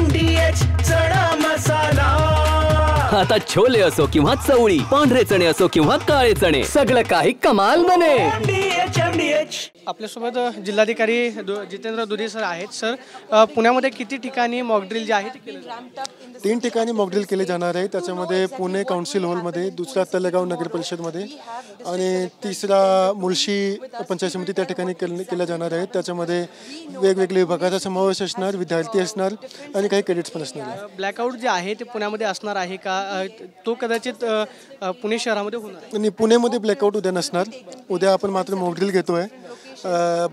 MDH चणा मसाला। आता छोले असो किंवा चवळी, पांढरे चणे असो किंवा काळे चणे, सगळं काही कमाल बने। MDH। आपल्यासोबत जिल्हाधिकारी जितेंद्र दुधे सर आहेत। सर, पुण्यामध्ये किती ठिकाणी मॉकड्रिल जे आहे ते केलं जातं? 3 ठिकाणी मॉकड्रिल केले जाणार आहे। त्याच्यामध्ये पुणे काउन्सिल हॉलमध्ये, दुसरा तळेगाव नगर परिषदमध्ये आणि तिसरा मुळशी पंचायत समिती त्या ठिकाणी केल्या जाणार आहे। त्याच्यामध्ये वेगवेगळे विभागाचा समावेश असणार, विद्यार्थी असणार आणि काही कॅडेट्स पण असणार आहे। ब्लॅकआउट जे आहे ते पुण्यामध्ये असणार आहे का? तो कदाचित पुणे शहरामध्ये होणार आहे? आणि पुण्यामध्ये ब्लॅकआउट उद्या नसणार। उद्या आपण मात्र मॉकड्रिल घेतोय।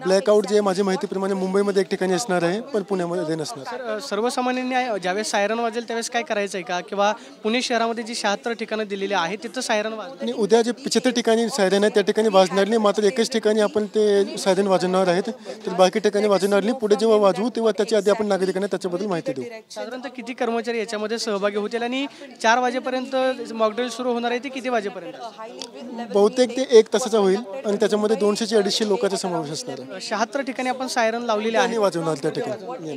ब्लॅकआउट जे माझ्या माहितीप्रमाणे मुंबईमध्ये एक ठिकाणी असणार आहे, पण पुण्यामध्ये नसणार। सर, सर्वसामान्यांनी ज्यावेळेस सायरन वाजेल त्यावेळेस काय करायचं आहे का? किंवा पुणे शहरामध्ये जी 76 ठिकाणं दिलेली आहेत तिथं सायरन वाजणार आणि उद्या जे 75 ठिकाणी सायरन आहे त्या ठिकाणी वाजणार नाही, मात्र एकच ठिकाणी आपण ते सायरन वाजवणार आहेत, तर बाकी ठिकाणी वाजवणार नाही। पुढे जेव्हा वाजवू तेव्हा त्याच्या आधी आपण नागरिकांना त्याच्याबद्दल माहिती देऊ। साधारणतः किती कर्मचारी याच्यामध्ये सहभागी होतील आणि 4 वाजेपर्यंत मॉकड्रिल सुरू होणार आहे ते किती वाजेपर्यंत? बहुतेक ते 1 तासाचा होईल आणि त्याच्यामध्ये 200 ते 250 लोकांचा समावेश असणार आहे। 76 ठिकाणी आपण सायरन लावलेले आहे वाजवणार त्या ठिकाणी।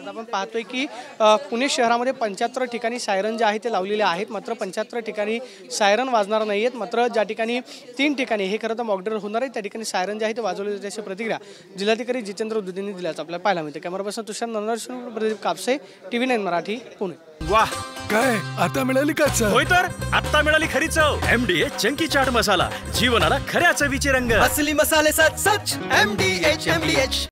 आपण पाहतोय की पुणे शहरामध्ये 75 ठिकाणी सायरन जे आहे ते लावलेले आहेत, मात्र 75 ठिकाणी सायरन वाजणार नाही आहेत। मात्र ज्या ठिकाणी 3 ठिकाणी हे खरं तर मॉकड्रिल होणार आहे त्या ठिकाणी सायरन जे आहे ते वाजवले जाते अशी प्रतिक्रिया जिल्हाधिकारी जितेंद्र दुधेंनी दिल्याचं आपल्याला पाहायला मिळते। कॅमेरा पर्सन तुषार नंदन, प्रदीप कापसे, TV9 मराठी, पुणे। वाह, काय आता मिळाली का चव? होय तर आता मिळाली खरी चव। MDH चंकी चाट मसाला, जीवनाला खऱ्या चवीचे रंग। असली मसाले सच MDH।